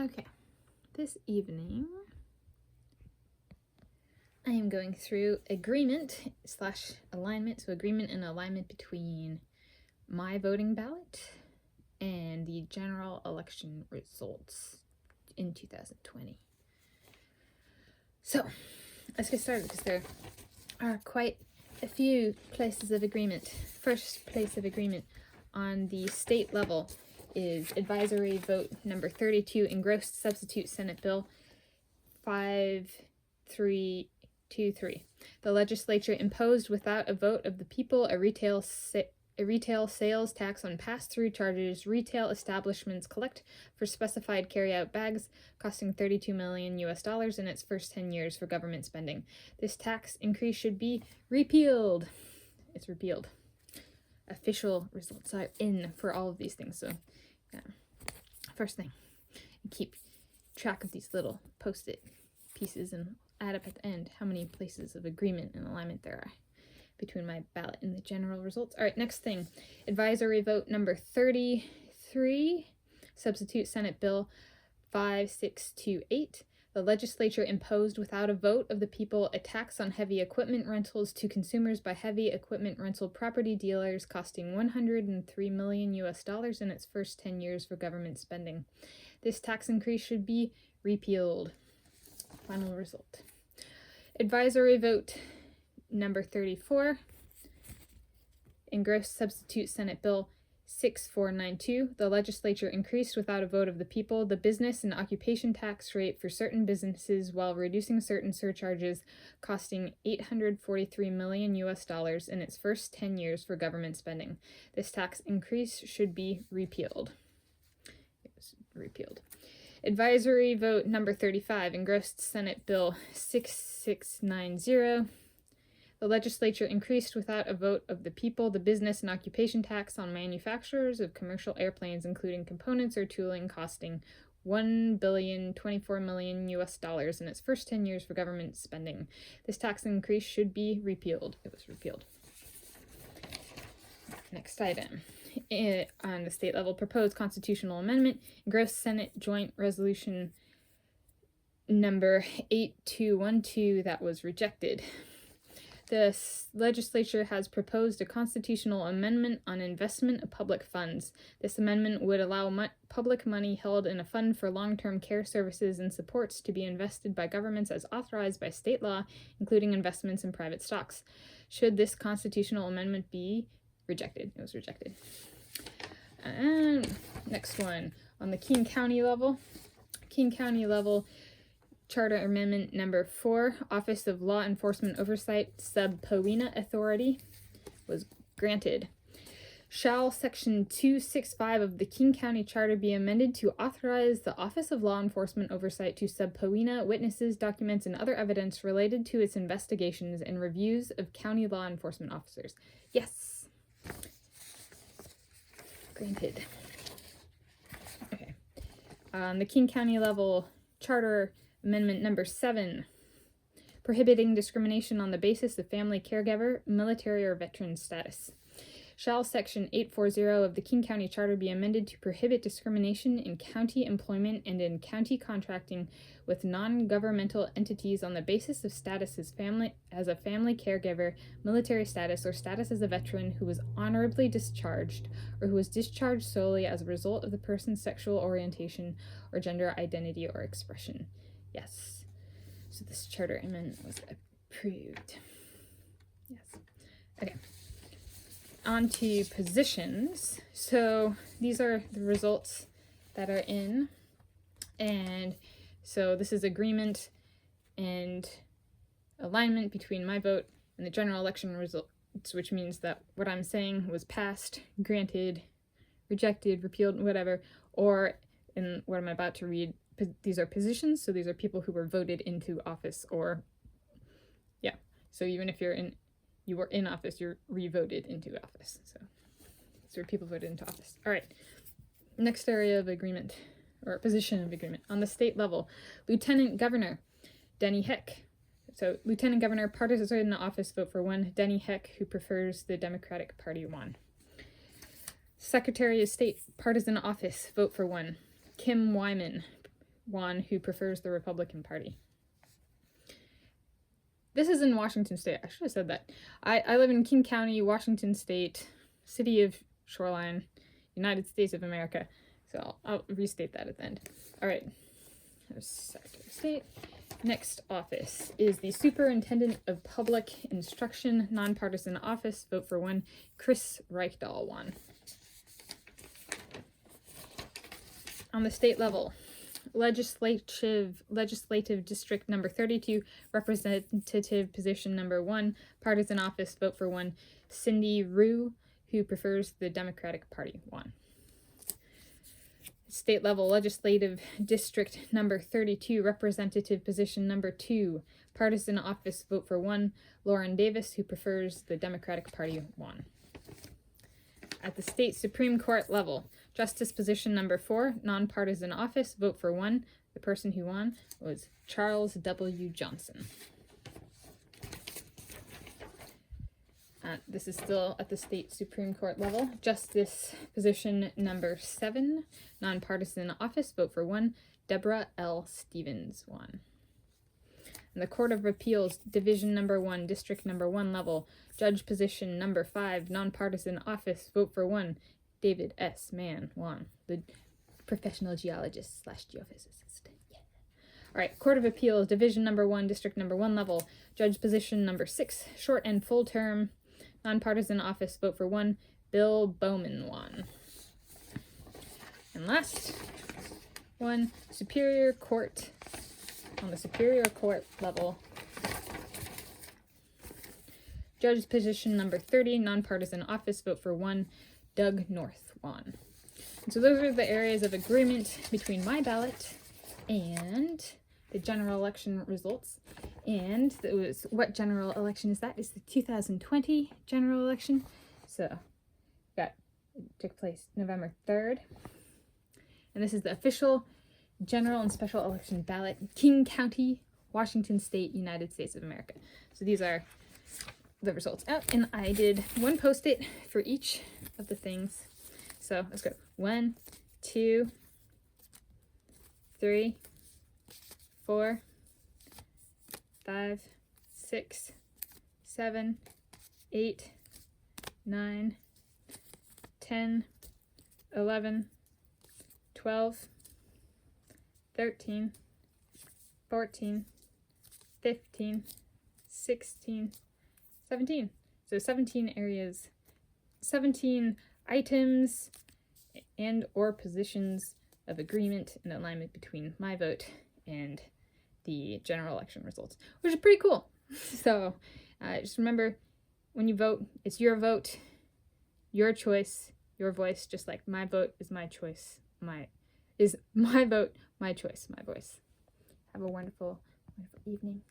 Okay, this evening I am going through agreement / alignment, so agreement and alignment between my voting ballot and the general election results in 2020. So let's get started because there are quite a few places of agreement. First place of agreement on the state level is advisory vote number 32, Engrossed Substitute Senate Bill 5323. The legislature imposed without a vote of the people a retail sales tax on pass-through charges retail establishments collect for specified carry-out bags, costing $32 million in its first 10 years for government spending. This tax increase should be repealed. It's repealed. Official results are in for all of these things. So, yeah. First thing, keep track of these little post-it pieces and add up at the end how many places of agreement and alignment there are between my ballot and the general results. All right, next thing, advisory vote number 33, Substitute Senate Bill 5628. The legislature imposed without a vote of the people a tax on heavy equipment rentals to consumers by heavy equipment rental property dealers, costing $103 million in its first 10 years for government spending. This tax increase should be repealed. Final result. Advisory vote number 34, Engrossed Substitute Senate Bill 6492. The legislature increased without a vote of the people the business and occupation tax rate for certain businesses while reducing certain surcharges, costing $843 million in its first 10 years for government spending. This tax increase should be repealed. It was repealed. Advisory vote number 35, Engrossed Senate Bill 6690. The legislature increased without a vote of the people the business and occupation tax on manufacturers of commercial airplanes, including components or tooling, costing $1,024 million in its first 10 years for government spending. This tax increase should be repealed. It was repealed. Next item. On the state level, proposed constitutional amendment, Engrossed Senate Joint Resolution number 8212 that was rejected. The legislature has proposed a constitutional amendment on investment of public funds. This amendment would allow public money held in a fund for long-term care services and supports to be invested by governments as authorized by state law, including investments in private stocks. Should this constitutional amendment be rejected? It was rejected. And next one, on the King County level, Charter Amendment number 4, Office of Law Enforcement Oversight Subpoena Authority was granted. Shall Section 265 of the King County Charter be amended to authorize the Office of Law Enforcement Oversight to subpoena witnesses, documents, and other evidence related to its investigations and reviews of county law enforcement officers? Yes. Granted. Okay. On the King County level, Charter Amendment number 7, prohibiting discrimination on the basis of family caregiver, military, or veteran status. Shall Section 840 of the King County Charter be amended to prohibit discrimination in county employment and in county contracting with non-governmental entities on the basis of status as a family caregiver, military status, or status as a veteran who was honorably discharged or who was discharged solely as a result of the person's sexual orientation or gender identity or expression? Yes. So this charter amendment was approved. Yes. Okay. On to positions. So these are the results that are in. And so this is agreement and alignment between my vote and the general election results, which means that what I'm saying was passed, granted, rejected, repealed, whatever, or in what I'm about to read, these are positions, so these are people who were voted into office, or yeah, so even if you were in office, you're re-voted into office, so people voted into office. All right, next area of agreement, or position of agreement. On the state level, Lieutenant Governor Denny Heck. So Lieutenant Governor, partisan office, vote for 1. Denny Heck, who prefers the Democratic Party, 1. Secretary of State, partisan office, vote for 1. Kim Wyman, Juan, who prefers the Republican Party. This is in Washington State. I should have said that. I live in King County, Washington State, City of Shoreline, United States of America. So I'll restate that at the end. All right. Secretary of State. Next office is the Superintendent of Public Instruction, nonpartisan office. Vote for one. Chris Reichdahl won. On the state level, legislative district number 32, representative position number 1, partisan office. Vote for one. Cindy Rue, who prefers the Democratic Party, won. State level, legislative district number 32, representative position number 2, partisan office. Vote for one. Lauren Davis, who prefers the Democratic Party, won. At the state Supreme Court level, justice position number 4, nonpartisan office. Vote for one. The person who won was Charles W. Johnson. This is still at the state Supreme Court level. Justice position number 7, nonpartisan office. Vote for one. Deborah L. Stevens won. In the Court of Repeals, division number 1, district number 1 level, judge position number 5, nonpartisan office. Vote for one. David S. Mann won. The professional geologist / geophysicist. Yeah. All right, Court of Appeals, division number 1, district number 1 level, judge position number 6, short and full term, nonpartisan office. Vote for one. Bill Bowman won. And last one, Superior Court. On the Superior Court level, judge position number 30, nonpartisan office. Vote for one. Doug North won. And so those are the areas of agreement between my ballot and the general election results. And it was, what general election is that? It's the 2020 general election. So it took place November 3rd. And this is the official general and special election ballot, King County, Washington State, United States of America. So these are the results out. And I did one post-it for each of the things. So let's go. 1, 2, 3, 4, 5, 6, 7, 8, 9, 10, 11, 12, 13, 14, 15, 16, 17. So 17 areas, 17 items and or positions of agreement and alignment between my vote and the general election results, which is pretty cool. So just remember, when you vote, it's your vote, your choice, your voice, just like my vote is my choice, my vote, my choice, my voice. Have a wonderful, wonderful evening.